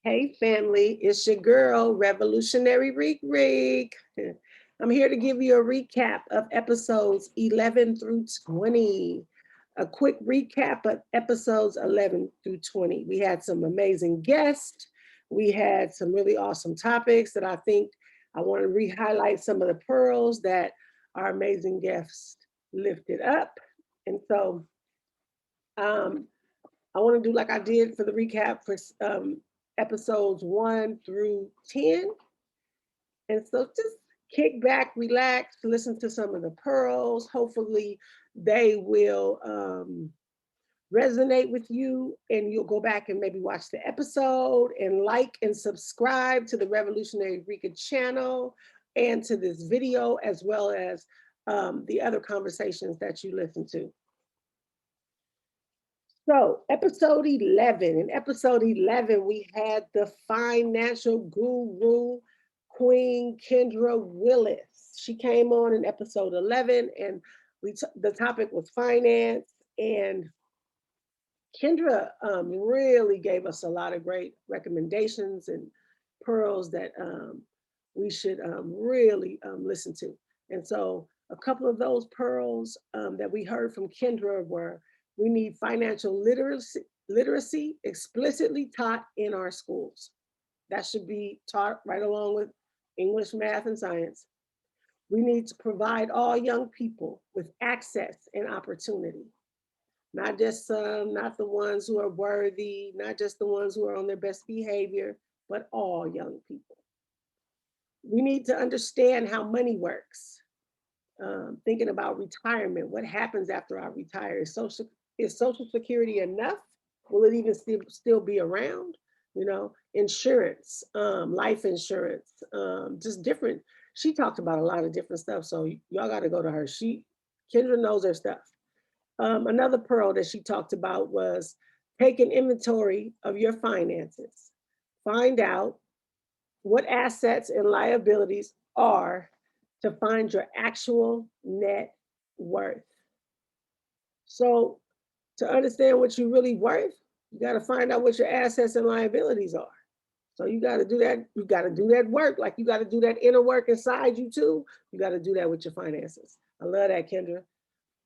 Hey family, it's your girl, Revolutionary Reek. I'm here to give you a recap of episodes 11 through 20. A quick recap of episodes 11 through 20. We had some amazing guests. We had some really awesome topics that I think I want to re-highlight some of the pearls that our amazing guests lifted up. And so um, I want to do like I did for the recap for episodes 1 through 10. And so just kick back, relax, listen to some of the pearls. Hopefully, they will resonate with you, and you'll go back and maybe watch the episode and like and subscribe to the Revolutionary Rika channel and to this video, as well as the other conversations that you listen to. So, episode 11. In episode 11, we had the financial guru, Queen Kendra Willis. She came on in episode 11, and the topic was finance. And Kendra really gave us a lot of great recommendations and pearls that we should really listen to. And so, a couple of those pearls that we heard from Kendra were we need financial literacy explicitly taught in our schools. That should be taught right along with English, math, and science. We need to provide all young people with access and opportunity, not just some, not the ones who are worthy, not just the ones who are on their best behavior, but all young people. We need to understand how money works. Thinking about retirement, what happens after I retire? Is social security enough? Will it even still be around? Insurance, life insurance, just different. She talked about a lot of different stuff. So y'all got to go to her. Kendra knows her stuff. Another pearl that she talked about was take an inventory of your finances. Find out what assets and liabilities are to find your actual net worth. So, to understand what you're really worth, you got to find out what your assets and liabilities are. So you got to do that. You got to do that work. Like you got to do that inner work inside you too. You got to do that with your finances. I love that, Kendra.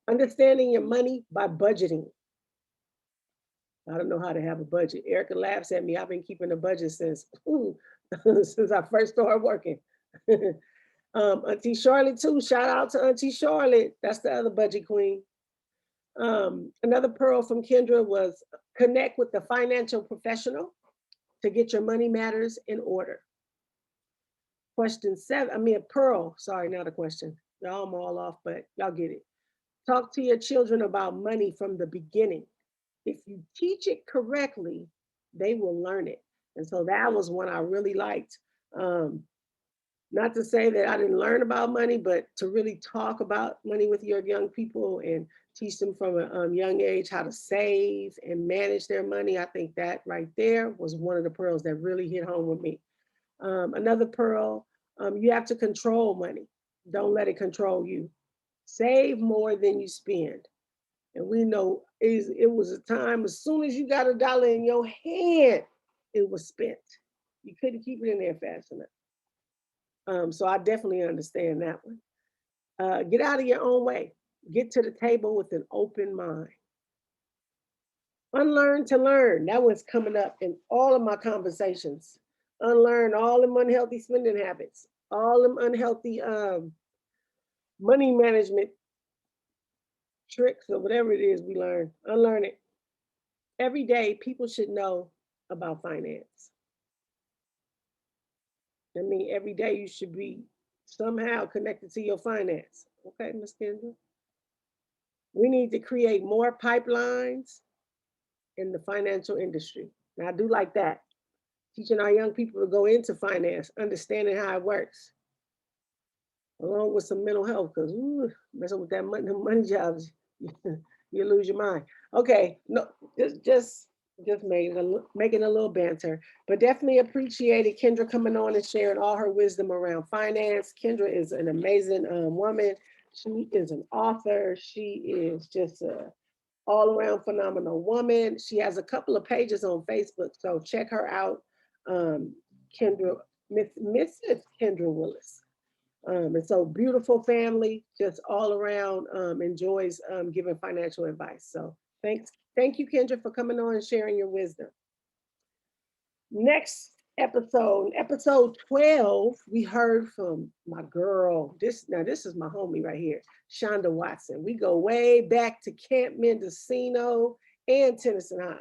Understanding your money by budgeting. I don't know how to have a budget. Erica laughs at me. I've been keeping a budget since since I first started working. Auntie Charlotte too. Shout out to Auntie Charlotte. That's the other budget queen. Another pearl from Kendra was connect with the financial professional to get your money matters in order. Question 7, I mean, pearl, sorry, not a question. Y'all, I'm all off, but y'all get it. Talk to your children about money from the beginning. If you teach it correctly, they will learn it. And so that was one I really liked. Um, Not to say that I didn't learn about money, but to really talk about money with your young people and teach them from a young age how to save and manage their money. I think that right there was one of the pearls that really hit home with me. Another pearl, you have to control money. Don't let it control you. Save more than you spend. And we know it was a time as soon as you got a dollar in your hand, it was spent. You couldn't keep it in there fast enough. So I definitely understand that one. Get out of your own way. Get to the table with an open mind. Unlearn to learn. That one's coming up in all of my conversations. Unlearn all them unhealthy spending habits, all them unhealthy money management tricks or whatever it is we learn. Unlearn it. Every day, people should know about finance. I mean, every day you should be somehow connected to your finance. Okay, Miss Kendra. We need to create more pipelines in the financial industry. Now, I do like that. Teaching our young people to go into finance, understanding how it works, along with some mental health, because messing with that money, the money jobs, you lose your mind. Okay, no, just making a little banter, but definitely appreciated Kendra coming on and sharing all her wisdom around finance. Kendra is an amazing woman. She is an author. She is just a all around phenomenal woman. She has a couple of pages on Facebook, so check her out. um, Kendra, Mrs. Kendra Willis. And so beautiful family, just all around enjoys giving financial advice. So thank you, Kendra, for coming on and sharing your wisdom. Next episode 12, we heard from my girl. This is my homie right here, Shonda Watson. We go way back to Camp Mendocino and Tennyson High.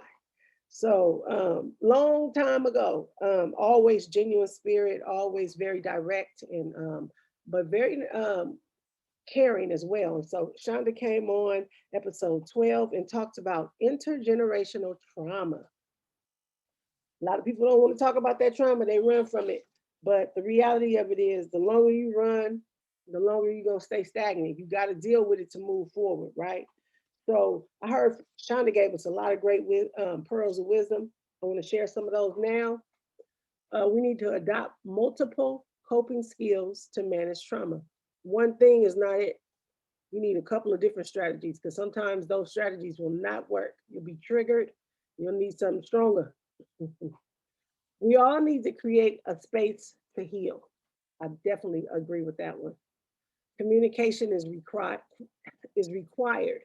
So long time ago, always genuine spirit, always very direct and but very caring as well. And so Shonda came on episode 12 and talked about intergenerational trauma. A lot of people don't want to talk about that trauma, they run from it. But the reality of it is, the longer you run, the longer you're going to stay stagnant. You got to deal with it to move forward, right? So I heard Shonda gave us a lot of great pearls of wisdom. I want to share some of those now. We need to adopt multiple coping skills to manage trauma. One thing is not it. You need a couple of different strategies because sometimes those strategies will not work. You'll be triggered. You'll need something stronger. We all need to create a space to heal. I definitely agree with that one. Communication is required.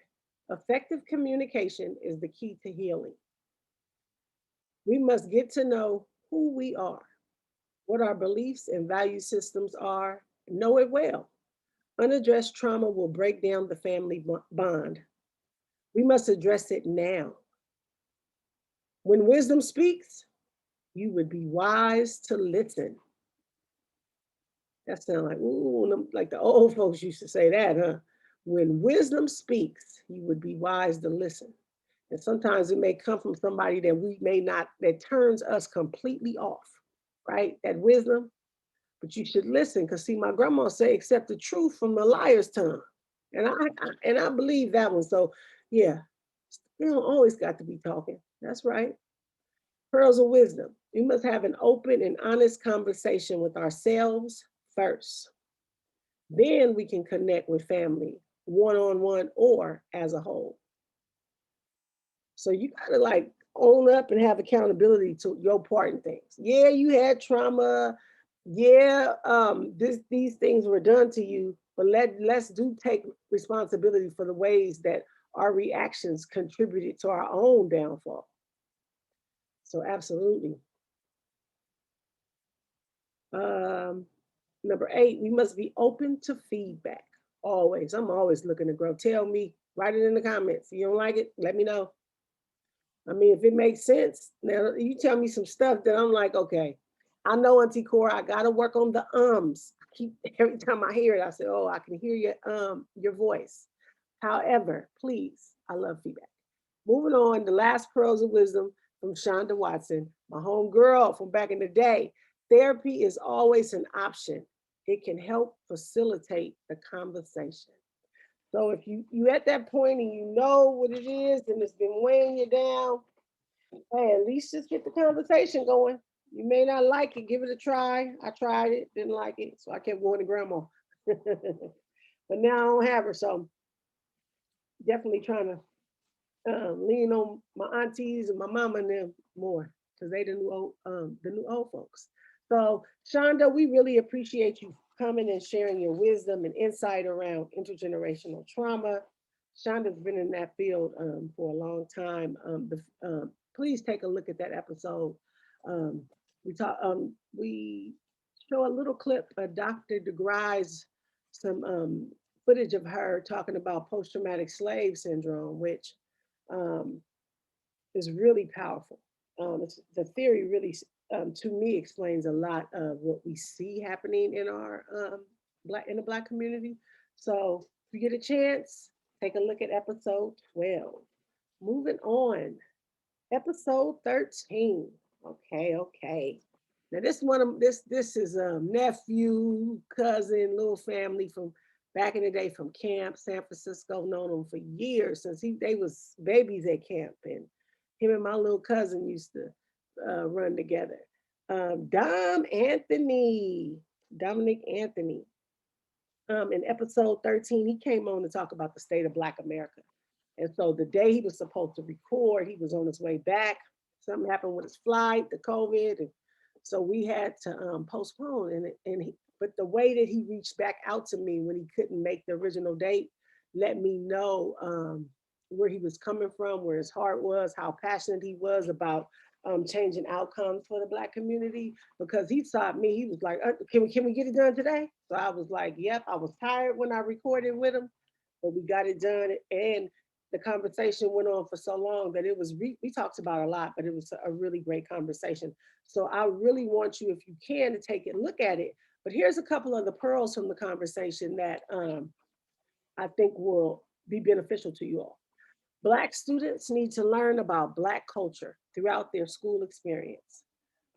Effective communication is the key to healing. We must get to know who we are, what our beliefs and value systems are, know it well. Unaddressed trauma will break down the family bond. We must address it now. When wisdom speaks, you would be wise to listen. That sounds like, ooh, like the old folks used to say that, huh? When wisdom speaks, you would be wise to listen. And sometimes it may come from somebody that we may not, that turns us completely off, right? That wisdom, but you should listen because see, my grandma say, accept the truth from the liar's tongue. And I believe that one. So yeah, you don't always got to be talking. That's right. Pearls of wisdom. We must have an open and honest conversation with ourselves first. Then we can connect with family one-on-one or as a whole. So you gotta like own up and have accountability to your part in things. Yeah, you had trauma. Yeah, these things were done to you, but let's do take responsibility for the ways that our reactions contributed to our own downfall. So absolutely. Um, Number 8, we must be open to feedback. Always. I'm always looking to grow. Tell me, write it in the comments. You don't like it? Let me know. I mean, if it makes sense, now you tell me some stuff that I'm like, okay, I know Auntie Cora, I gotta work on the ums. I keep every time I hear it, I say, oh, I can hear your voice. However, please, I love feedback. Moving on, the last pearls of wisdom from Shonda Watson, my home girl from back in the day. Therapy is always an option. It can help facilitate the conversation. So if you at that point and you know what it is and it's been weighing you down, hey, at least just get the conversation going. You may not like it, give it a try. I tried it, didn't like it, so I kept going to grandma. But now I don't have her, so definitely trying to lean on my aunties and my mama and them more because they the new old folks. So Shonda, we really appreciate you coming and sharing your wisdom and insight around intergenerational trauma. Shonda's been in that field for a long time. Please take a look at that episode. Um, we show a little clip of Dr. DeGry's some footage of her talking about post-traumatic slave syndrome, which um, is really powerful. The theory really, to me, explains a lot of what we see happening in our in the Black community. So if you get a chance, take a look at episode 12. Moving on, episode 13. Okay, okay. Now this is a nephew, cousin, little family from back in the day from camp, San Francisco. Known him for years since they was babies at camp, and him and my little cousin used to run together. Dominic Anthony. In episode 13, he came on to talk about the state of Black America. And so the day he was supposed to record, he was on his way back. Something happened with his flight, the COVID, and So we had to postpone, but the way that he reached back out to me when he couldn't make the original date let me know where he was coming from, where his heart was, how passionate he was about changing outcomes for the Black community. Because he saw me, he was like, can we get it done today?" So I was like, "Yep." I was tired when I recorded with him, but we got it done. And the conversation went on for so long that it was, we talked about a lot, but it was a really great conversation. So I really want you, if you can, to take it, look at it. But here's a couple of the pearls from the conversation that I think will be beneficial to you all. Black students need to learn about Black culture throughout their school experience.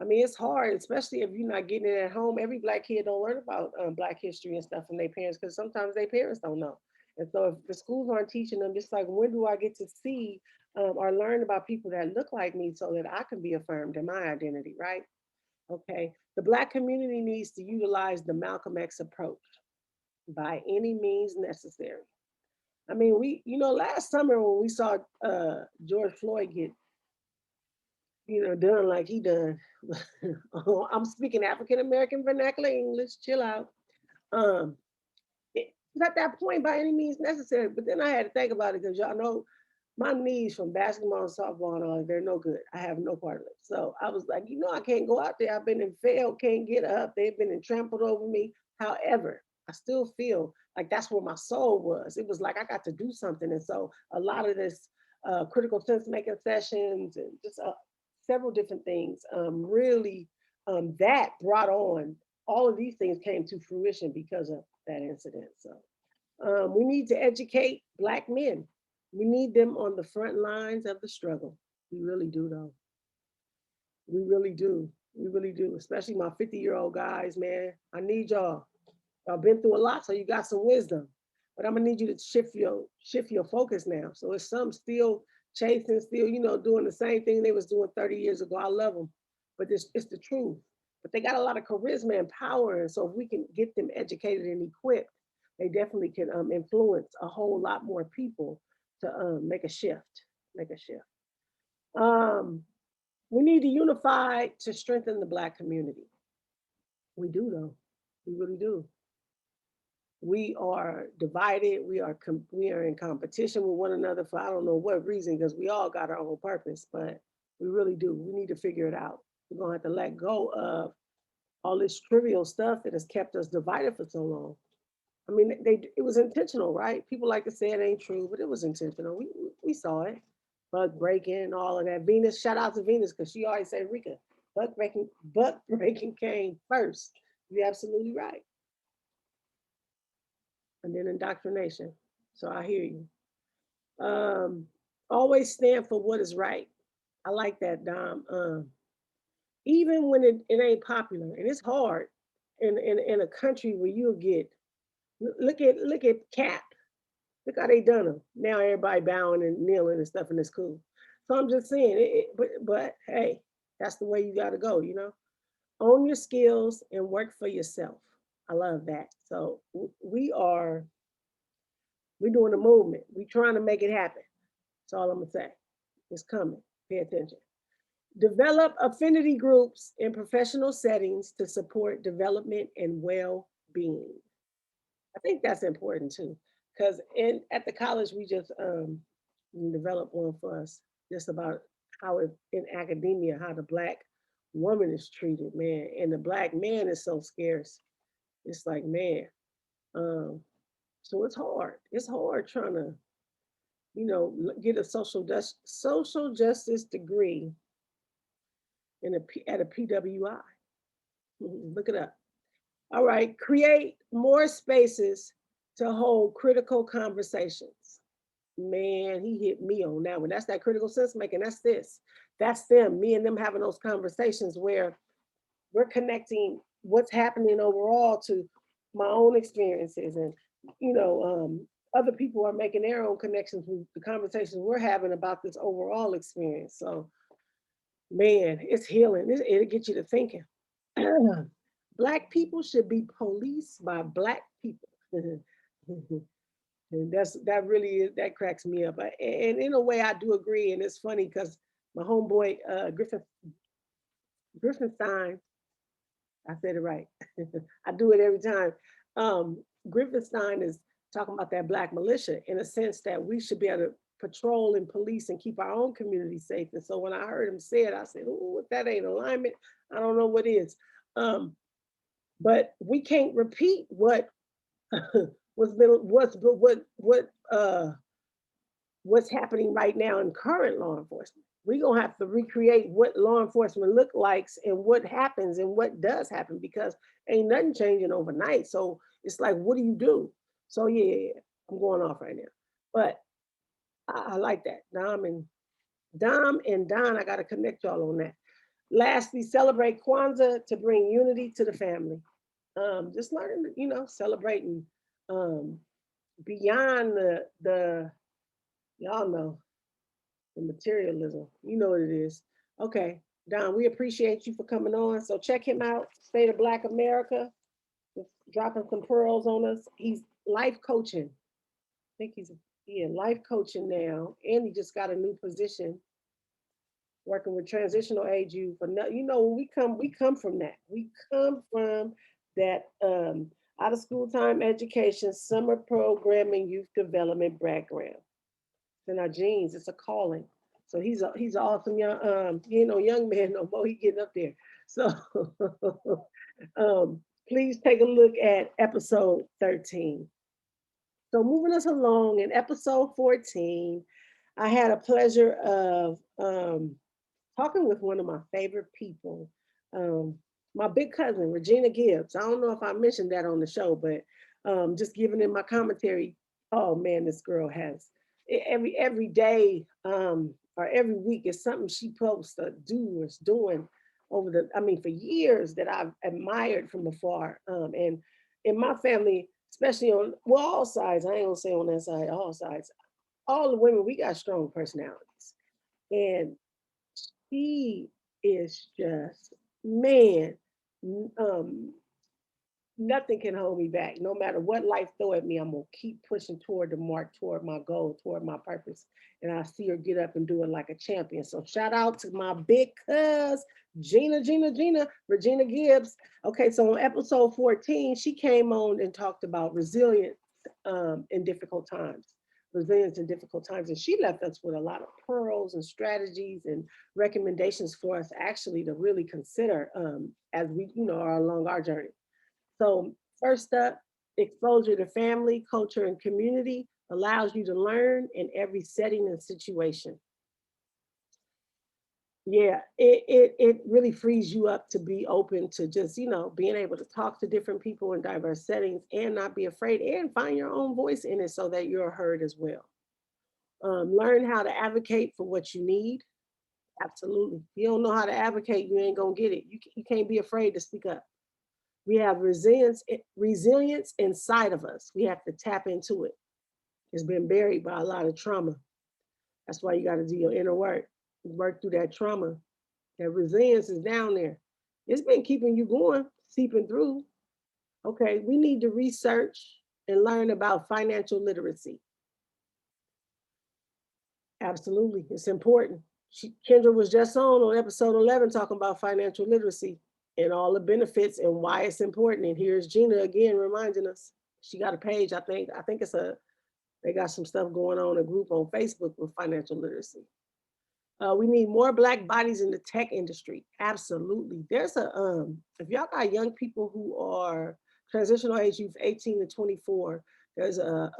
I mean, it's hard, especially if you're not getting it at home. Every Black kid don't learn about Black history and stuff from their parents because sometimes their parents don't know. And so if the schools aren't teaching them, just like, when do I get to see or learn about people that look like me so that I can be affirmed in my identity, right? Okay. The Black community needs to utilize the Malcolm X approach by any means necessary. I mean, last summer when we saw George Floyd get, done like he done. I'm speaking African American vernacular English. Chill out. Um, it's at that point by any means necessary. But then I had to think about it because y'all know my knees from basketball and softball and all, they're no good. I have no part of it. So I was like, I can't go out there. I've been in failed, can't get up. They've been and trampled over me. However, I still feel like that's where my soul was. It was like I got to do something. And so a lot of this critical sense making sessions and just several different things really that brought on all of these things came to fruition because of that incident. So we need to educate Black men. We need them on the front lines of the struggle. We really do, though. We really do. We really do. Especially my 50-year-old guys, man. I need y'all. Y'all been through a lot, so you got some wisdom. But I'm gonna need you to shift your focus now. So it's some still chasing, still, doing the same thing they was doing 30 years ago. I love them, but it's the truth. But they got a lot of charisma and power, and so if we can get them educated and equipped, they definitely can influence a whole lot more people to make a shift. Make a shift. Um, we need to unify to strengthen the Black community. We do, though. We really do. We are divided. We are in competition with one another for I don't know what reason because we all got our own purpose, but we really do. We need to figure it out. We're gonna have to let go of all this trivial stuff that has kept us divided for so long. I mean, it was intentional, right? People like to say it ain't true, but it was intentional. We saw it. Bug breaking, all of that. Venus, shout out to Venus because she always said, Rika, bug breaking came first. You're absolutely right. And then indoctrination. So I hear you. Um, always stand for what is right. I like that, Dom. Even when it ain't popular, and it's hard in a country where you'll get look at Cap. Look how they done them. Now everybody bowing and kneeling and stuff, and it's cool. So I'm just saying, but hey, that's the way you got to go. Own your skills and work for yourself. I love that. So we're doing a movement. We're trying to make it happen. That's all I'm gonna say. It's coming. Pay attention. Develop affinity groups in professional settings to support development and well-being. I think that's important too, because in at the college we just developed one for us just about how in academia how the Black woman is treated, man, and the Black man is so scarce. It's like, man, um, so it's hard. It's hard trying to get a social justice degree at a PWI. Look it up. All right, create more spaces to hold critical conversations. Man, he hit me on that one. That's that critical sense making. That's this. That's them. Me and them having those conversations where we're connecting what's happening overall to my own experiences, and other people are making their own connections with the conversations we're having about this overall experience. So, man, it's healing. It'll get you to thinking. Black people should be policed by Black people. And that really is that cracks me up. And in a way, I do agree. And it's funny because my homeboy Griffin Stein, I said it right. I do it every time. Um, Griffithstein is talking about that black militia in a sense that we should be able to patrol and police and keep our own community safe. And so when I heard him say it, I said, "Oh, if that ain't alignment, I don't know what is." Um, but we can't repeat what what's happening right now in current law enforcement. We're gonna have to recreate what law enforcement look like and what happens and what does happen because ain't nothing changing overnight. So it's like, what do you do? So yeah, I'm going off right now. But I like that. Dom and Don, I gotta connect y'all on that. Lastly, celebrate Kwanzaa to bring unity to the family. Just learning, celebrating um, beyond the y'all know the materialism. You know what it is. Okay, Don, we appreciate you for coming on. So check him out, State of Black America, just dropping some pearls on us. He's life coaching. I think he's in life coaching now, and he just got a new position working with transitional age youth. But when we come from that. We come from that out of school time education, summer programming, youth development background. It's in our genes. It's a calling. So he's an awesome young he ain't no young man no more. He getting up there. So please take a look at episode 13. So moving us along in episode 14, I had a pleasure of talking with one of my favorite people, um, my big cousin, Regina Gibbs. I don't know if I mentioned that on the show, but just giving in my commentary, oh man, this girl has every day or every week is something she posts to do or is doing for years that I've admired from afar. And in my family, especially on, well, all sides, I ain't gonna say on that side, all sides, all the women, we got strong personalities. And he is just, man, um, nothing can hold me back. No matter what life throw at me, I'm gonna keep pushing toward the mark, toward my goal, toward my purpose. And I see her get up and do it like a champion. So shout out to my big cuz, Gina, Regina Gibbs. Okay, so on episode 14, she came on and talked about resilience in difficult times. Resilience in difficult times. And she left us with a lot of pearls and strategies and recommendations for us actually to really consider as we, are along our journey. So first up, exposure to family, culture, and community allows you to learn in every setting and situation. Yeah, it really frees you up to be open to just, being able to talk to different people in diverse settings and not be afraid and find your own voice in it so that you're heard as well. Learn how to advocate for what you need. Absolutely. If you don't know how to advocate, you ain't gonna get it. You can't be afraid to speak up. We have resilience inside of us. We have to tap into it. It's been buried by a lot of trauma. That's why you got to do your inner work. Work through that trauma. That resilience is down there. It's been keeping you going, seeping through. Okay, we need to research and learn about financial literacy. Absolutely, it's important. Kendra was just on episode 11 talking about financial literacy and all the benefits and why it's important. And here's Gina again reminding us. She got a page, I think. I think they got some stuff going on, a group on Facebook with financial literacy. We need more Black bodies in the tech industry. Absolutely. There's if y'all got young people who are transitional age youth 18 to 24, there's a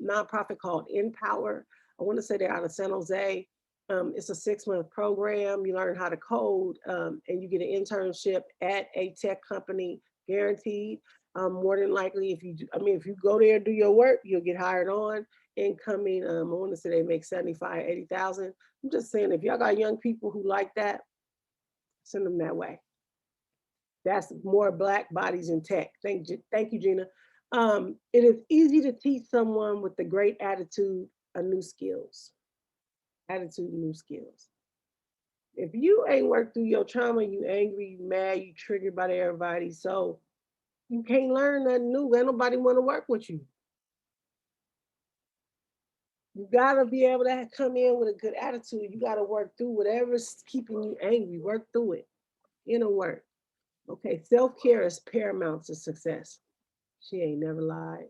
nonprofit called Empower. I want to say they're out of San Jose. It's a 6-month program. You learn how to code and you get an internship at a tech company, guaranteed. More than likely, if you go there and do your work, you'll get hired on. Incoming, I want to say they make 75, 80,000. I'm just saying, if y'all got young people who like that, send them that way. That's more Black bodies in tech. Thank you, Gina. It is easy to teach someone with the great attitude a new skills. Attitude, new skills. If you ain't worked through your trauma, you angry, you mad, you triggered by everybody, so you can't learn nothing new. Ain't nobody want to work with you. You gotta be able to come in with a good attitude. You gotta work through whatever's keeping you angry. Work through it. Inner work. Okay, self-care is paramount to success. She ain't never lied.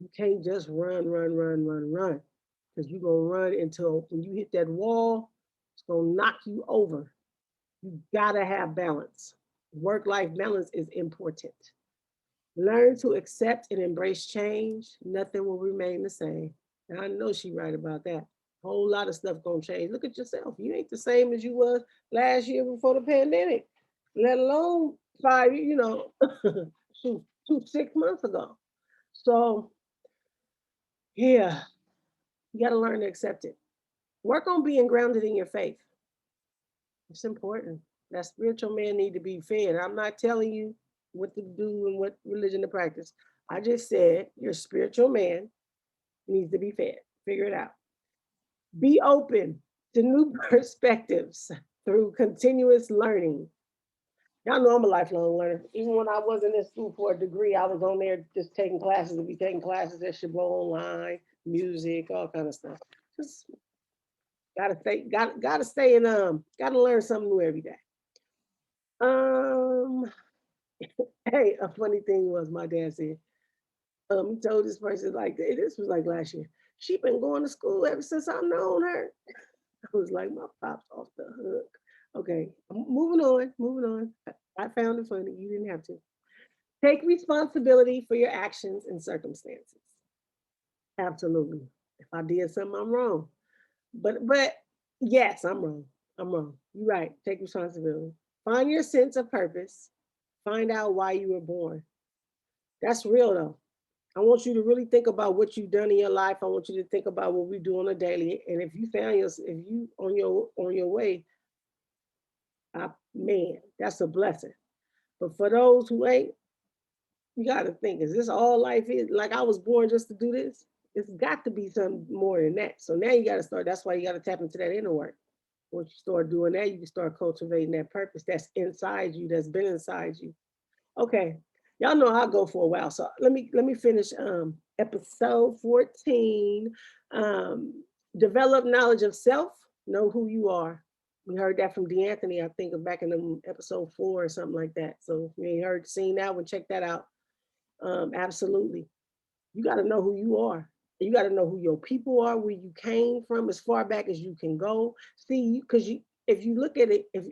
You can't just run, run, run, run, run. Because you're gonna run until when you hit that wall, it's gonna knock you over. You gotta have balance. Work-life balance is important. Learn to accept and embrace change. Nothing will remain the same. And I know she's right about that. A whole lot of stuff gonna change. Look at yourself. You ain't the same as you was last year before the pandemic, let alone five, shoot, 6 months ago. So yeah, you gotta learn to accept it. Work on being grounded in your faith. It's important. That spiritual man need to be fed. I'm not telling you what to do and what religion to practice. I just said your spiritual man needs to be fed. Figure it out. Be open to new perspectives through continuous learning. Y'all know I'm a lifelong learner. Even when I wasn't in school for a degree, I was on there just taking classes to be taking classes that should blow online, music, all kind of stuff. Just gotta stay and gotta learn something new every day. Um, hey, a funny thing was my dad said, he told this person like this was like last year. She been going to school ever since I've known her. I was like, my pop's off the hook. Okay, moving on, moving on. I found it funny. You didn't have to. Take responsibility for your actions and circumstances. Absolutely. If I did something, I'm wrong. But yes, I'm wrong. I'm wrong. You're right. Take responsibility. Find your sense of purpose. Find out why you were born. That's real though. I want you to really think about what you've done in your life. I want you to think about what we do on a daily. And if you found your, if you on your way, man, that's a blessing. But for those who ain't, you got to think: is this all life is? Like I was born just to do this? It's got to be something more than that. So now you got to start. That's why you got to tap into that inner work. Once you start doing that, you can start cultivating that purpose that's inside you, that's been inside you. Okay, y'all know I'll go for a while. So let me finish episode 14. Um, develop knowledge of self, know who you are. We heard that from D'Anthony, I think back in the episode 4 or something like that. So if you ain't heard seen that one, check that out. Absolutely. You got to know who you are. You got to know who your people are, where you came from, as far back as you can go. See, because if you look at it, if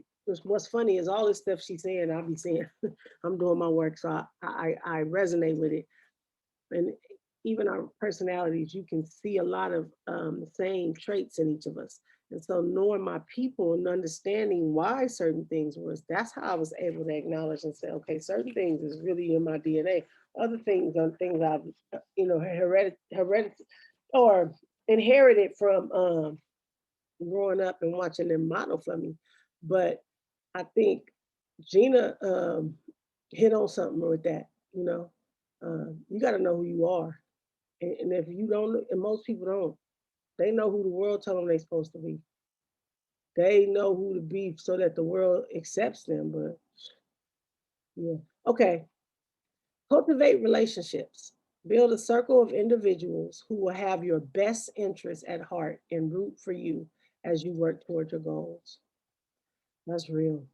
what's funny is all this stuff she's saying, I'll be saying, I'm doing my work, so I resonate with it. And even our personalities, you can see a lot of the same traits in each of us. And so knowing my people and understanding why certain things was, that's how I was able to acknowledge and say, okay, certain things is really in my DNA. Other things are things I've, heredit or inherited from growing up and watching them model for me. But I think Gina hit on something with that. You know, you got to know who you are, and if you don't, and most people don't, they know who the world told them they're supposed to be. They know who to be so that the world accepts them. But yeah, okay. Cultivate relationships. Build a circle of individuals who will have your best interests at heart and root for you as you work toward your goals. That's real.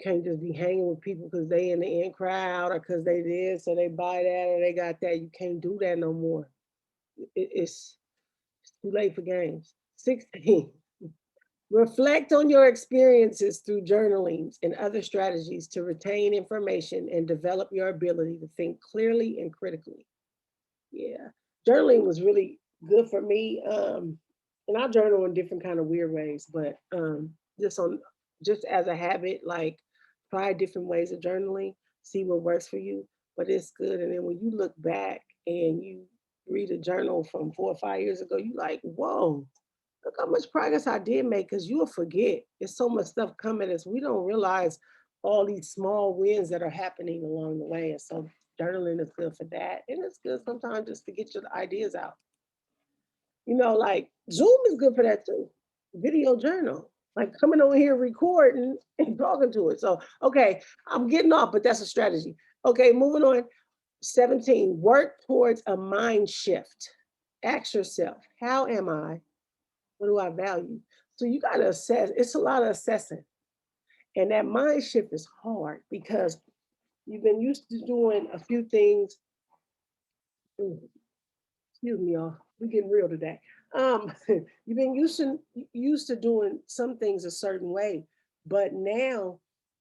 Can't just be hanging with people because they in the in crowd or because they did so they buy that or they got that. You can't do that no more. It's too late for games. 16. Reflect on your experiences through journalings and other strategies to retain information and develop your ability to think clearly and critically. Yeah, journaling was really good for me. And I journal in different kind of weird ways, but just on just as a habit, like try different ways of journaling, see what works for you. But it's good. And then when you look back and you read a journal from 4 or 5 years ago, you like, whoa, look how much progress I did make. Because you'll forget. There's so much stuff coming as we don't realize all these small wins that are happening along the way. And so journaling is good for that. And it's good sometimes just to get your ideas out. Like Zoom is good for that too. Video journal. Like coming over here recording and talking to it. So, okay, I'm getting off, but that's a strategy. Okay, moving on. 17, work towards a mind shift. Ask yourself, how am I? What do I value? So you got to assess. It's a lot of assessing. And that mind shift is hard because you've been used to doing a few things. Mm, excuse me, y'all. We're getting real today. You've been used to doing some things a certain way, but now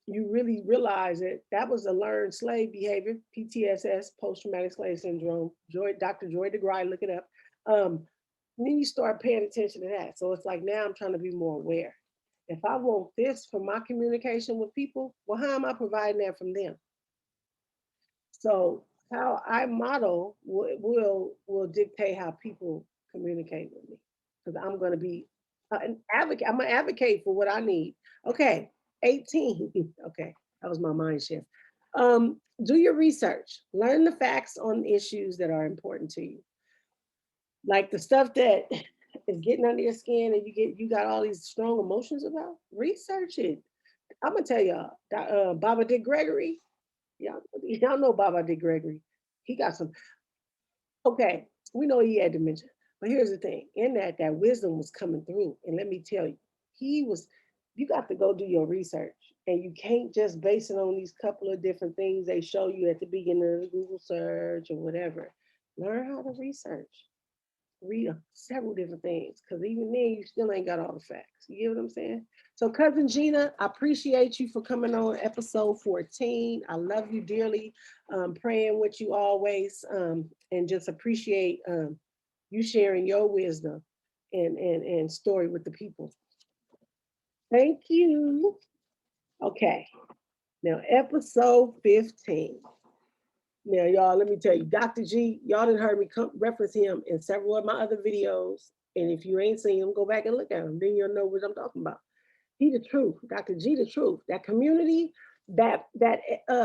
you really realize that that was a learned slave behavior, PTSS, post traumatic slave syndrome. Dr. Joy DeGruy, look it up. Um, then you start paying attention to that. So it's like now I'm trying to be more aware. If I want this for my communication with people, well, how am I providing that from them? So how I model will dictate how people communicate with me because I'm going to be an advocate. I'm going to advocate for what I need. Okay, 18. Okay, that was my mind shift. Do your research. Learn the facts on issues that are important to you, like the stuff that is getting under your skin and you got all these strong emotions about. Research it. I'm gonna tell y'all, Baba Dick Gregory. Y'all know Baba Dick Gregory. He got some. Okay, we know he had dementia, but here's the thing: in that wisdom was coming through, and let me tell you, he was. You got to go do your research, and you can't just base it on these couple of different things they show you at the beginning of the Google search or whatever. Learn how to research. Read several different things because even then you still ain't got all the facts. You get what I'm saying? So, cousin Gina, I appreciate you for coming on episode 14. I love you dearly. Praying with you always, and just appreciate you sharing your wisdom and story with the people. Thank you. Okay, now episode 15. Now, y'all, let me tell you, Dr. G, y'all done heard me reference him in several of my other videos. And if you ain't seen him, go back and look at him. Then you'll know what I'm talking about. He the truth, Dr. G the truth. That community, that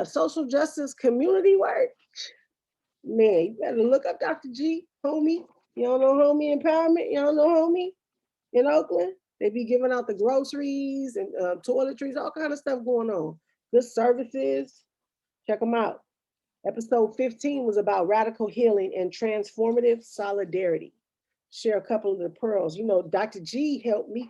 social justice community work, man, you better look up Dr. G, homie. You don't know homie empowerment? You don't know homie in Oakland? They be giving out the groceries and toiletries, all kind of stuff going on. Good services. Check them out. Episode 15 was about radical healing and transformative solidarity. Share a couple of the pearls. You know, Dr. G helped me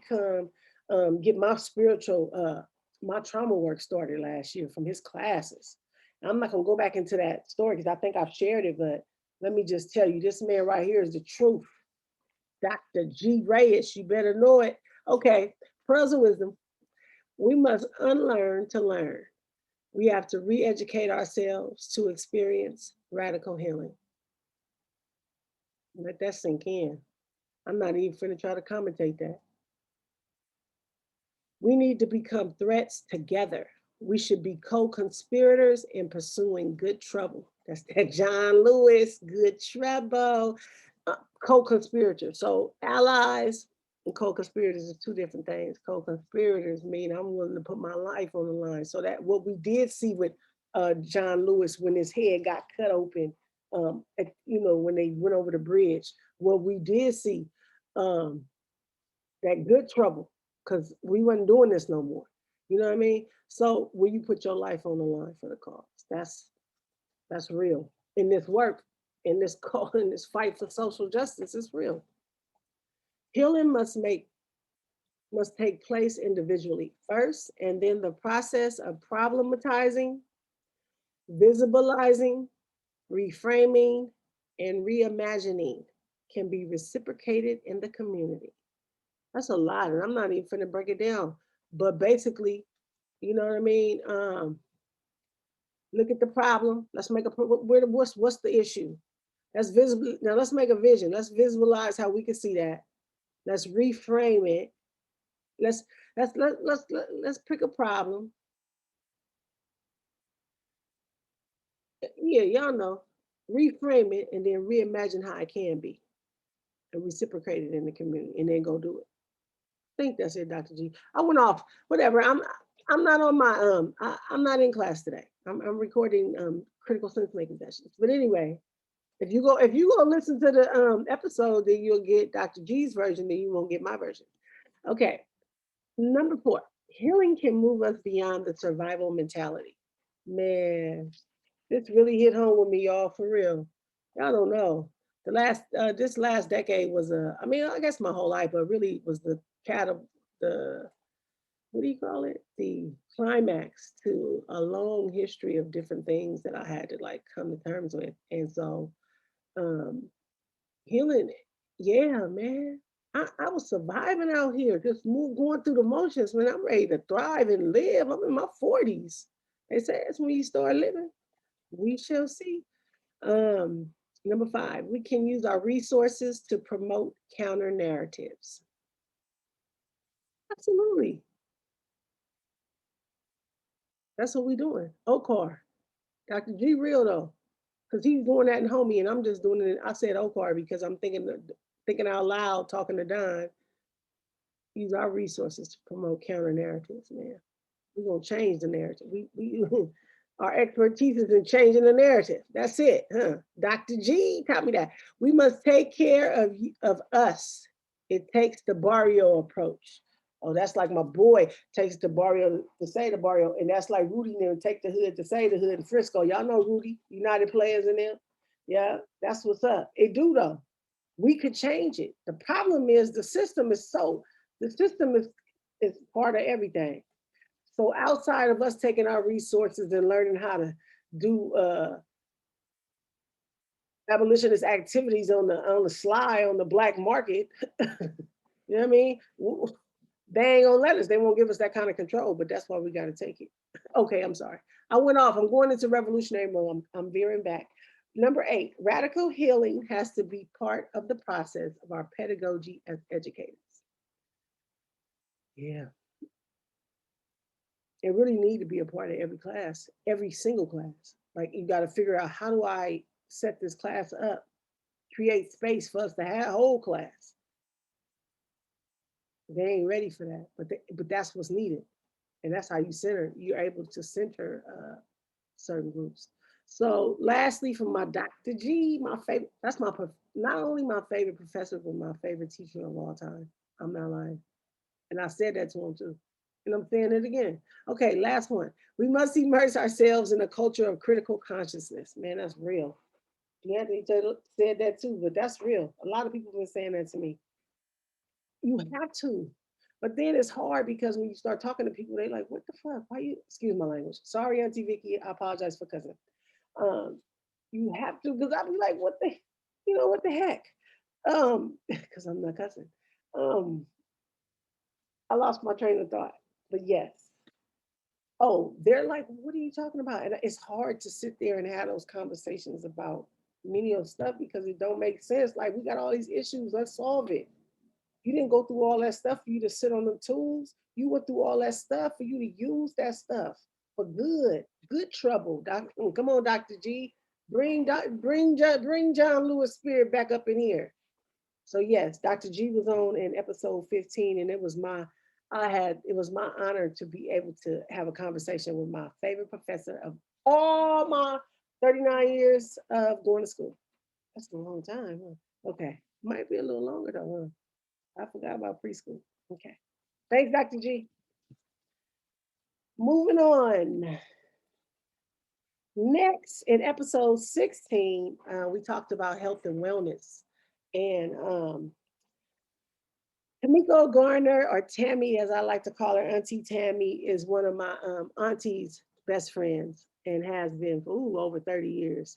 get my spiritual, my trauma work started last year from his classes. I'm not going to go back into that story because I think I've shared it, but let me just tell you, this man right here is the truth. Dr. G. Reyes, you better know it. Okay, pearls of wisdom. We must unlearn to learn. We have to re-educate ourselves to experience radical healing. Let that sink in. I'm not even finna try to commentate that. We need to become threats together. We should be co-conspirators in pursuing good trouble. That's that John Lewis, good trouble. Co-conspirator. So allies and co-conspirators is two different things. Co-conspirators mean I'm willing to put my life on the line. So that what we did see with John Lewis when his head got cut open, when they went over the bridge, what we did see um, that good trouble because we wasn't doing this no more. You know what I mean? So when you put your life on the line for the cause, that's real. In this work, in this call, in this fight for social justice, it's real. Healing must take place individually first, and then the process of problematizing, visibilizing, reframing, and reimagining can be reciprocated in the community. That's a lot, and I'm not even finna break it down. But basically, you know what I mean? Look at the problem. Let's make what's the issue? Let's visible now. Let's make a vision. Let's visualize how we can see that. Let's reframe it. Let's let's pick a problem. Yeah, y'all know. Reframe it and then reimagine how it can be and reciprocate it in the community and then go do it. I think that's it, Dr. G. I went off. Whatever. I'm not on my I'm not in class today. I'm recording critical sense making sessions. But anyway, if you go listen to the episode, then you'll get Dr. G's version, then you won't get my version. Okay. Number 4, healing can move us beyond the survival mentality. Man, this really hit home with me, y'all, for real. Y'all don't know. This last decade was I mean, I guess my whole life, but really was the cat of the what do you call it? The climax to a long history of different things that I had to like come to terms with. And so um healing, yeah, man. I was surviving out here, just going through the motions. When I'm ready to thrive and live, I'm in my 40s. They say that's when you start living. We shall see. Um, Number 5, we can use our resources to promote counter narratives. Absolutely. That's what we're doing. OCAR. Dr. G real though. Because he's doing that in homie and I'm just doing it. I said OCAR because I'm thinking out loud, talking to Don. Use our resources to promote counter narratives, man. We're gonna change the narrative. We our expertise is in changing the narrative. That's it, huh? Dr. G taught me that. We must take care of us. It takes the barrio approach. Oh, that's like my boy takes the barrio to say the barrio, and that's like Rudy and them take the hood to say the hood in Frisco. Y'all know Rudy, United Players in them. Yeah, that's what's up. It do though. We could change it. The problem is the system is part of everything. So outside of us taking our resources and learning how to do abolitionist activities on the sly on the black market, you know what I mean? They ain't gonna let us. They won't give us that kind of control. But that's why we got to take it. Okay, I'm sorry. I went off. I'm going into revolutionary mode. I'm veering back. Number 8, radical healing has to be part of the process of our pedagogy as educators. Yeah, it really need to be a part of every class, every single class. Like you got to figure out how do I set this class up, create space for us to have a whole class. They ain't ready for that, but that's what's needed, and that's how you center. You're able to center certain groups. So, lastly, from my Dr. G, my favorite. That's my not only my favorite professor, but my favorite teacher of all time. I'm not lying. And I said that to him too. And I'm saying it again. Okay, last one. We must immerse ourselves in a culture of critical consciousness. Man, that's real. Anthony said that too, but that's real. A lot of people have been saying that to me. You have to. But then it's hard because when you start talking to people, they like, what the fuck? Why you, excuse my language. Sorry, Auntie Vicky. I apologize for cousin. Um, you have to, because I'd be like, what the, what the heck? Because I'm not cousin. Um, I lost my train of thought. But yes. Oh, they're like, what are you talking about? And it's hard to sit there and have those conversations about menial stuff because it don't make sense. Like we got all these issues, let's solve it. You didn't go through all that stuff for you to sit on the tools. You went through all that stuff for you to use that stuff for good trouble. Come on, Dr. G. Bring John Lewis Spirit back up in here. So yes, Dr. G was on in episode 15, and it was my honor to be able to have a conversation with my favorite professor of all my 39 years of going to school. That's a long time. Huh? Okay. Might be a little longer though, huh? I forgot about preschool. Okay. Thanks, Dr. G. Moving on. Next, in episode 16, we talked about health and wellness. And Tamiko Garner, or Tammy, as I like to call her, Auntie Tammy, is one of my auntie's best friends and has been for over 30 years.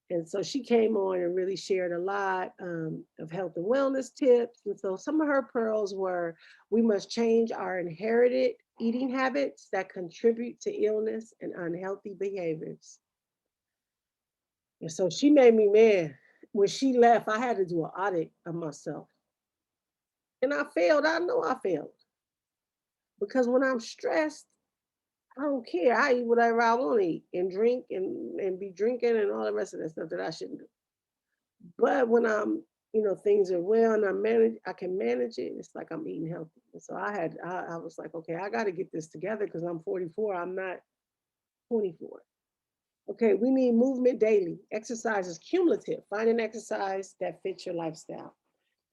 And so she came on and really shared a lot of health and wellness tips. And so some of her pearls were we must change our inherited eating habits that contribute to illness and unhealthy behaviors. And so she made me mad. When she left, I had to do an audit of myself. And I failed. I know I failed. Because when I'm stressed, I don't care. I eat whatever I want to eat and drink and be drinking and all the rest of that stuff that I shouldn't do. But when things are well and I can manage it, it's like I'm eating healthy. And so I was like, okay, I got to get this together because I'm 44. I'm not 24. Okay, we need movement daily. Exercise is cumulative. Find an exercise that fits your lifestyle.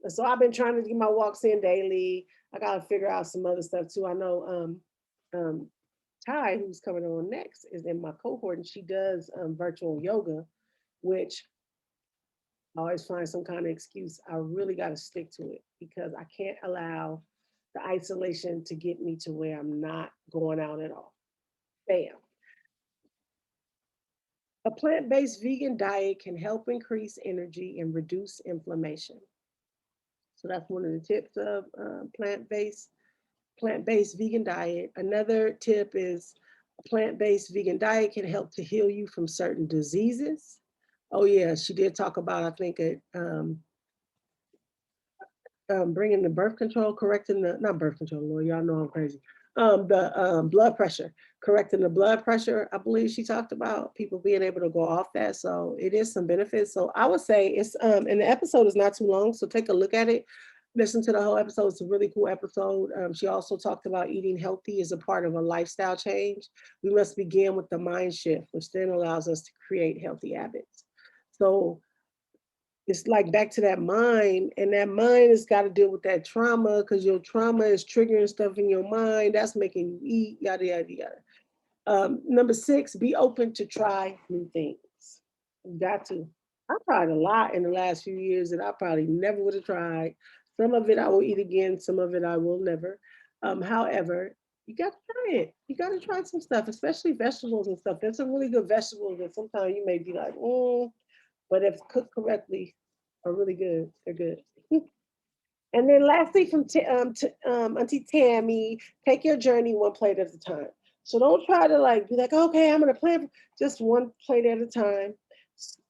And so I've been trying to get my walks in daily. I got to figure out some other stuff too. I know Ty, who's coming on next, is in my cohort and she does virtual yoga, which I always find some kind of excuse. I really got to stick to it because I can't allow the isolation to get me to where I'm not going out at all. Bam. A plant based vegan diet can help increase energy and reduce inflammation. So that's one of the tips of plant based vegan diet. Another tip is a plant-based vegan diet can help to heal you from certain diseases. Oh yeah, she did talk about, I think, bringing the birth control, correcting the not birth control, Lord, y'all know I'm crazy. The blood pressure, correcting the blood pressure. I believe she talked about people being able to go off that. So it is some benefits. So I would say it's and the episode is not too long, so take a look at it. Listen to the whole episode. It's a really cool episode. She also talked about eating healthy as a part of a lifestyle change. We must begin with the mind shift, which then allows us to create healthy habits. So it's like back to that mind, and that mind has got to deal with that trauma because your trauma is triggering stuff in your mind that's making you eat, yada yada yada. Number six, be open to try new things. You got to. I tried a lot in the last few years that I probably never would have tried. Some of it I will eat again, some of it I will never. However, you got to try it. You got to try some stuff, especially vegetables and stuff. There's some really good vegetables that sometimes you may be like, but if cooked correctly, are really good. They're good. And then lastly, from Auntie Tammy, take your journey one plate at a time. So don't try to like be like, okay, I'm gonna plan just one plate at a time.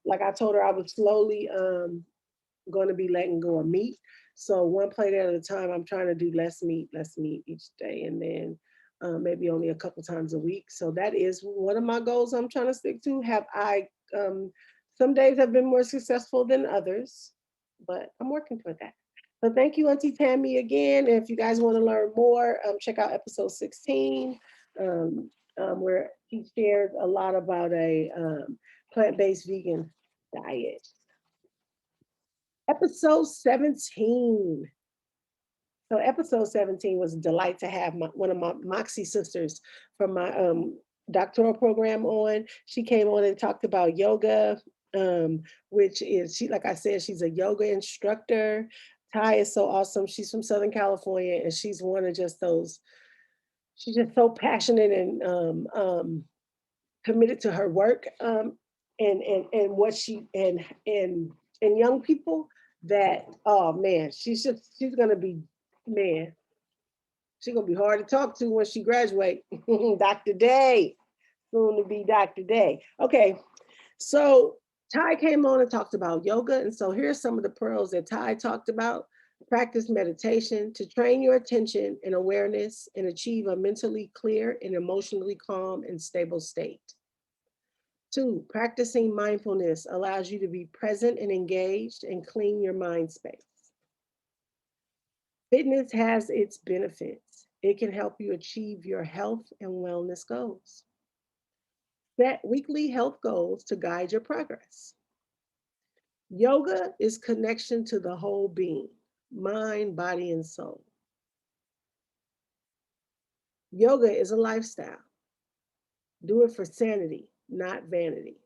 Like I told her, I was slowly going to be letting go of meat. So one plate at a time, I'm trying to do less meat each day, and then maybe only a couple times a week. So that is one of my goals I'm trying to stick to. Have I? Some days have been more successful than others, but I'm working toward that. So thank you, Auntie Tammy, again. If you guys want to learn more, check out episode 16, um, where he shared a lot about a plant-based vegan diet. Episode 17. So episode 17 was a delight to have one of my Moxie sisters from my doctoral program on. She came on and talked about yoga, which is she like I said, she's a yoga instructor. Ty is so awesome. She's from Southern California, and she's one of just those. She's just so passionate and committed to her work, and what she and young people that, oh man, she's gonna be, man, she's gonna be hard to talk to when she graduate. Dr. Day, soon to be Dr. Day. Okay, so Ty came on and talked about yoga, and so here's some of the pearls that Ty talked about. Practice meditation to train your attention and awareness and achieve a mentally clear and emotionally calm and stable state. Two, practicing mindfulness allows you to be present and engaged and clean your mind space. Fitness has its benefits. It can help you achieve your health and wellness goals. Set weekly health goals to guide your progress. Yoga is connection to the whole being, mind, body, and soul. Yoga is a lifestyle. Do it for sanity, not vanity.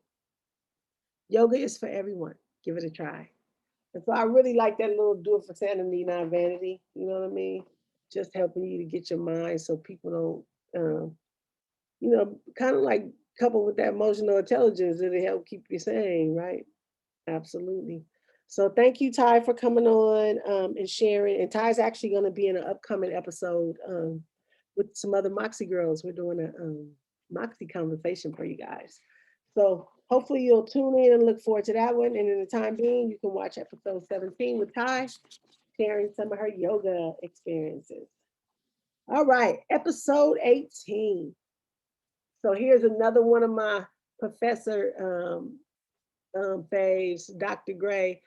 Yoga is for everyone. Give it a try. And so I really like that little do it for sanity, not vanity. You know what I mean? Just helping you to get your mind so people don't, kind of like coupled with that emotional intelligence, it'll help keep you sane, right? Absolutely. So thank you, Ty, for coming on and sharing. And Ty's actually going to be in an upcoming episode with some other Moxie girls. We're doing a Moxie conversation for you guys. So hopefully you'll tune in and look forward to that one. And in the time being, you can watch episode 17 with Ty, sharing some of her yoga experiences. All right, episode 18. So here's another one of my professor faves, Dr. Gray.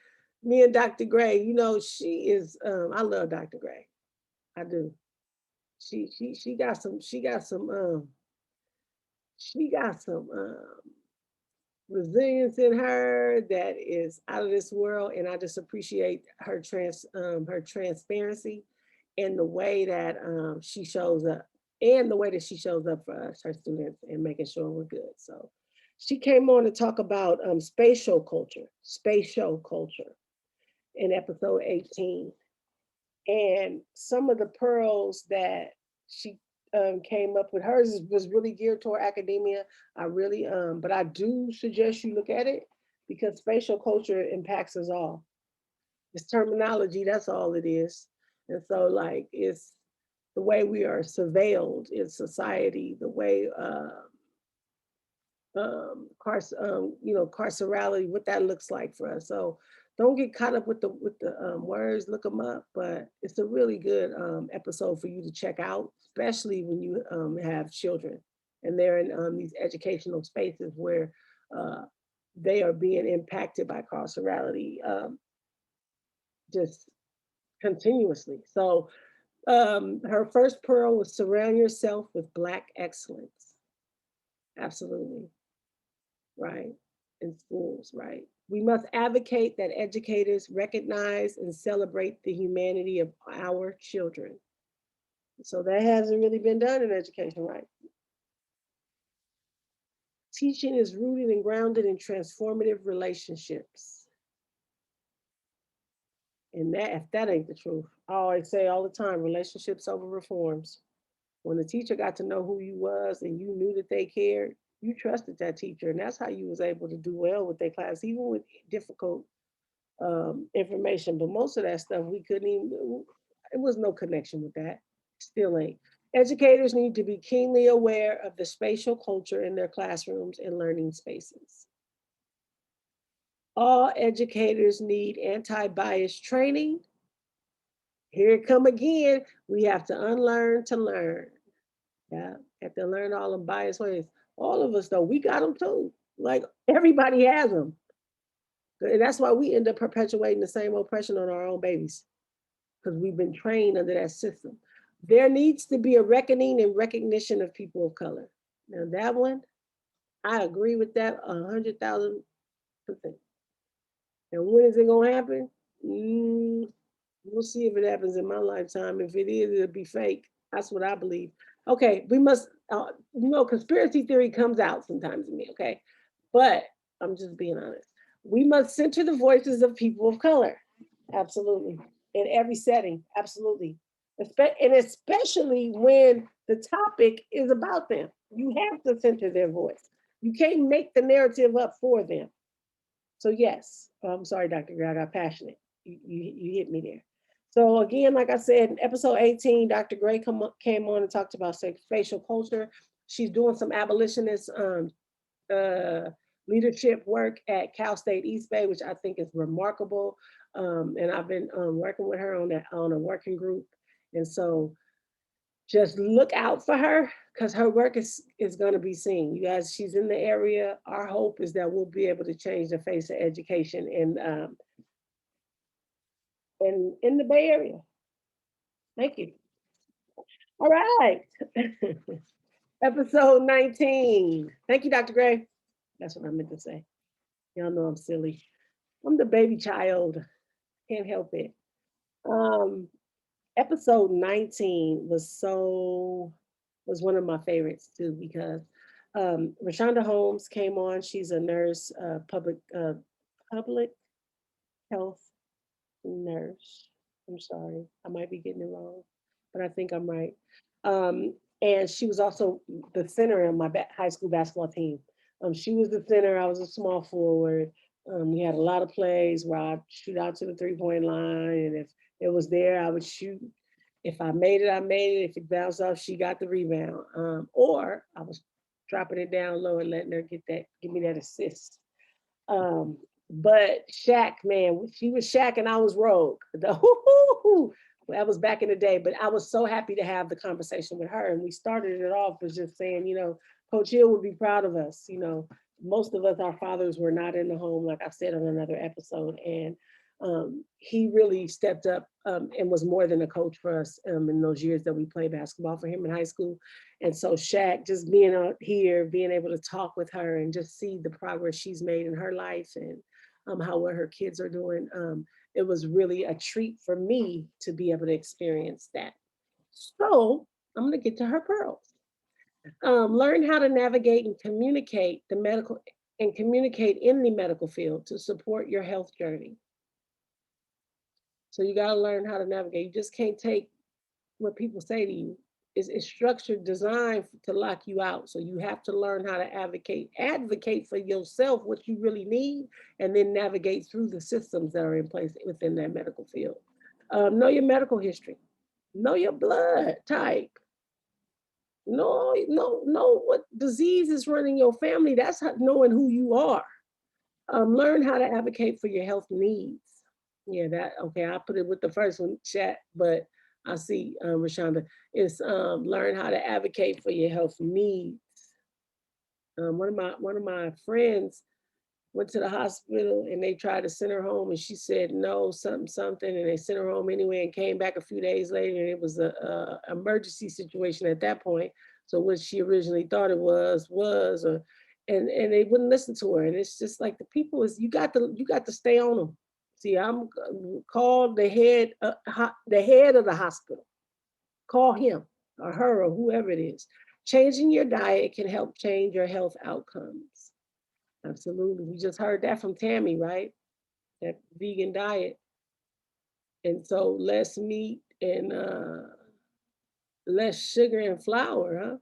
Me and Dr. Gray, she is. I love Dr. Gray. I do. She got some. Resilience in her that is out of this world, and I just appreciate her transparency and the way that she shows up, and the way that she shows up for us, her students, and making sure we're good. So she came on to talk about spatial culture in episode 18. And some of the pearls that she came up with, hers was really geared toward academia. I really, but I do suggest you look at it because spatial culture impacts us all. It's terminology, that's all it is. And so, like, it's the way we are surveilled in society, the way carcerality, what that looks like for us. So don't get caught up with the words. Look them up, but it's a really good episode for you to check out, especially when you have children and they're in these educational spaces where uh, they are being impacted by carcerality just continuously. So her first pearl was surround yourself with Black excellence. Absolutely. Right, in schools, right. We must advocate that educators recognize and celebrate the humanity of our children. So that hasn't really been done in education, right? Teaching is rooted and grounded in transformative relationships. And that, if that ain't the truth, I always say all the time, relationships over reforms. When the teacher got to know who you was and you knew that they cared, you trusted that teacher, and that's how you was able to do well with their class, even with difficult information. But most of that stuff we couldn't even. It was no connection with that. Still ain't. Educators need to be keenly aware of the spatial culture in their classrooms and learning spaces. All educators need anti-bias training. Here it come again. We have to unlearn to learn. Yeah, have to learn all them bias ways. All of us though, we got them too. Like everybody has them, and that's why we end up perpetuating the same oppression on our own babies because we've been trained under that system. There needs to be a reckoning and recognition of people of color. Now that one, I agree with that 100,000%. And when is it gonna happen? We'll see if it happens in my lifetime. If it is, it'll be fake. That's what I believe. Okay, we must, conspiracy theory comes out sometimes in me, okay? But I'm just being honest. We must center the voices of people of color. Absolutely. In every setting. Absolutely. And especially when the topic is about them. You have to center their voice. You can't make the narrative up for them. So yes, I'm sorry, Dr. Gray, I got passionate. You hit me there. So again, like I said, in episode 18, Dr. Gray came on and talked about spatial culture. She's doing some abolitionist uh, leadership work at Cal State East Bay, which I think is remarkable. And I've been working with her on that on a working group. And so just look out for her because her work is going to be seen. You guys, she's in the area. Our hope is that we'll be able to change the face of education in the Bay Area. Thank you. All right. Episode 19. Thank you, Dr. Gray. That's what I meant to say. Y'all know I'm silly. I'm the baby child. Can't help it. Um, Episode 19 was one of my favorites too because Rashonda Holmes came on. She's a nurse, public health nurse. I'm sorry, I might be getting it wrong, but I think I'm right. And she was also the center of my high school basketball team. She was the center. I was a small forward. We had a lot of plays where I'd shoot out to the 3-point line, and if it was there, I would shoot. If I made it, I made it. If it bounced off, she got the rebound. Or I was dropping it down low and letting her give me that assist. Um, but Shaq, man, she was Shaq and I was Rogue. That was back in the day. But I was so happy to have the conversation with her. And we started it off with just saying, Coach Hill would be proud of us. Most of us, our fathers were not in the home, like I said on another episode. And he really stepped up and was more than a coach for us in those years that we played basketball for him in high school. And so Shaq, just being out here, being able to talk with her and just see the progress she's made in her life and how her kids are doing, it was really a treat for me to be able to experience that. So I'm going to get to her pearls. Learn how to navigate and communicate in the medical field to support your health journey. So you got to learn how to navigate. You just can't take what people say to you. It's structured, designed to lock you out. So you have to learn how to advocate for yourself what you really need, and then navigate through the systems that are in place within that medical field. Know your medical history. Know your blood type. Know what disease is running your family. That's knowing who you are. Learn how to advocate for your health needs. Yeah, that okay. I put it with the first one, chat, but I see Rashonda. It's learn how to advocate for your health needs. One of my friends went to the hospital and they tried to send her home and she said no, something, and they sent her home anyway and came back a few days later and it was a emergency situation at that point. So what she originally thought it was, and they wouldn't listen to her. And it's just like the people is you got to stay on them. See, I'm called the head of the hospital. Call him or her or whoever it is. Changing your diet can help change your health outcomes. Absolutely. We just heard that from Tammy, right? That vegan diet. And so less meat and less sugar and flour, huh?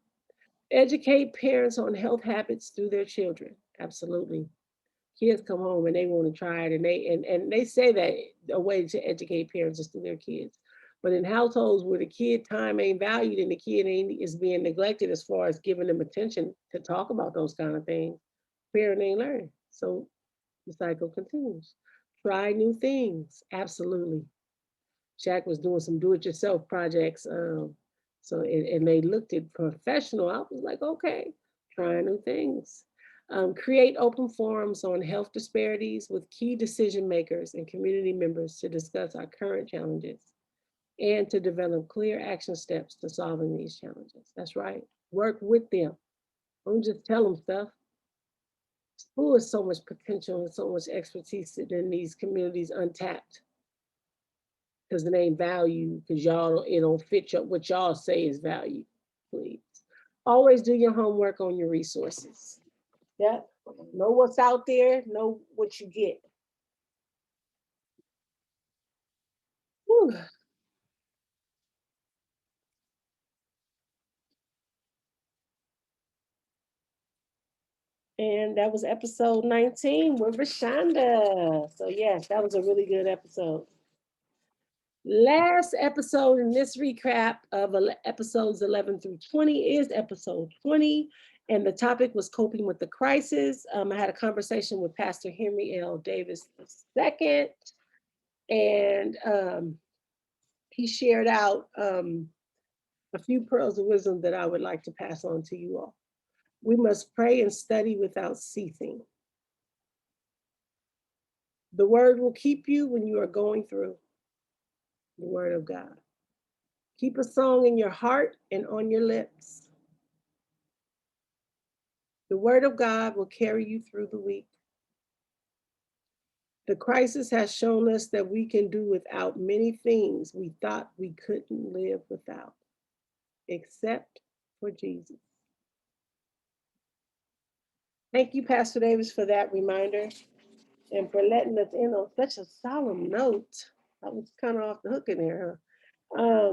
Educate parents on health habits through their children. Absolutely. Kids come home and they want to try it, and they say that a way to educate parents is through their kids. But in households where the kid time ain't valued and the kid ain't is being neglected as far as giving them attention to talk about those kind of things, parent ain't learning. So the cycle continues. Try new things. Absolutely. Shaq was doing some do-it-yourself projects. And they looked at professional. I was like, okay, trying new things. Create open forums on health disparities with key decision makers and community members to discuss our current challenges and to develop clear action steps to solving these challenges. That's right. Work with them. Don't just tell them stuff. School is so much potential and so much expertise in these communities untapped because it ain't value because y'all it don't fit what y'all say is value. Please always do your homework on your resources. Yeah, know what's out there, know what you get. Whew. And that was episode 19 with Rashonda. So yes, that was a really good episode. Last episode in this recap of episodes 11 through 20 is episode 20. And the topic was coping with the crisis. I had a conversation with Pastor Henry L. Davis II, and he shared out a few pearls of wisdom that I would like to pass on to you all. We must pray and study without ceasing. The word will keep you when you are going through the word of God. Keep a song in your heart and on your lips. The word of God will carry you through the week. The crisis has shown us that we can do without many things we thought we couldn't live without, except for Jesus. Thank you, Pastor Davis, for that reminder and for letting us in on such a solemn note. I was kind of off the hook in there, huh?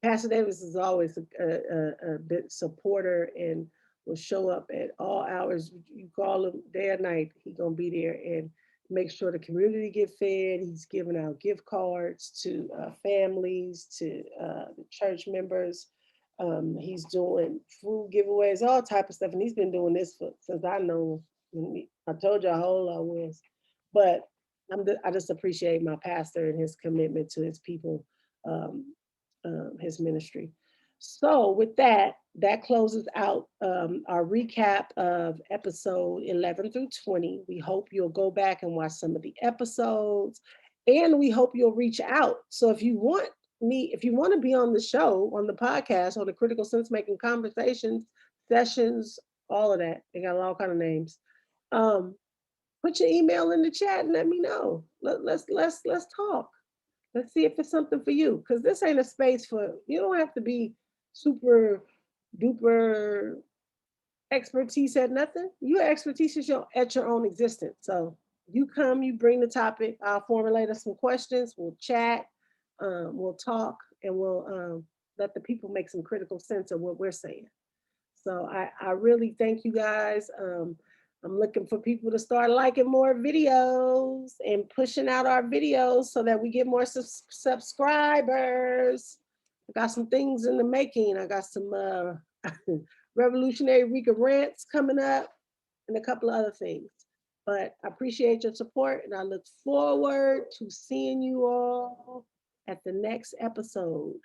Pastor Davis is always a bit supporter and will show up at all hours. You call him day or night, he gonna be there and make sure the community get fed. He's giving out gift cards to families, to the church members. He's doing food giveaways, all type of stuff, and he's been doing this since I know. I told you how old I was, but I just appreciate my pastor and his commitment to his people. Um, his ministry. So with that, that closes out our recap of episode 11 through 20. We hope you'll go back and watch some of the episodes, and we hope you'll reach out. So if you want to be on the show, on the podcast, or the critical sense making conversations, sessions, all of that, they got all kind of names. Put your email in the chat and let me know. Let's talk. Let's see if it's something for you. Because this ain't a space for, you don't have to be super duper expertise at nothing. Your expertise is at your own existence. So You come, you bring the topic. I'll formulate us some questions. We'll chat, we'll talk, and we'll let the people make some critical sense of what we're saying. So I really thank you guys. I'm looking for people to start liking more videos and pushing out our videos so that we get more subscribers. I got some things in the making. I got some revolutionary Rika rants coming up and a couple of other things. But I appreciate your support and I look forward to seeing you all at the next episode.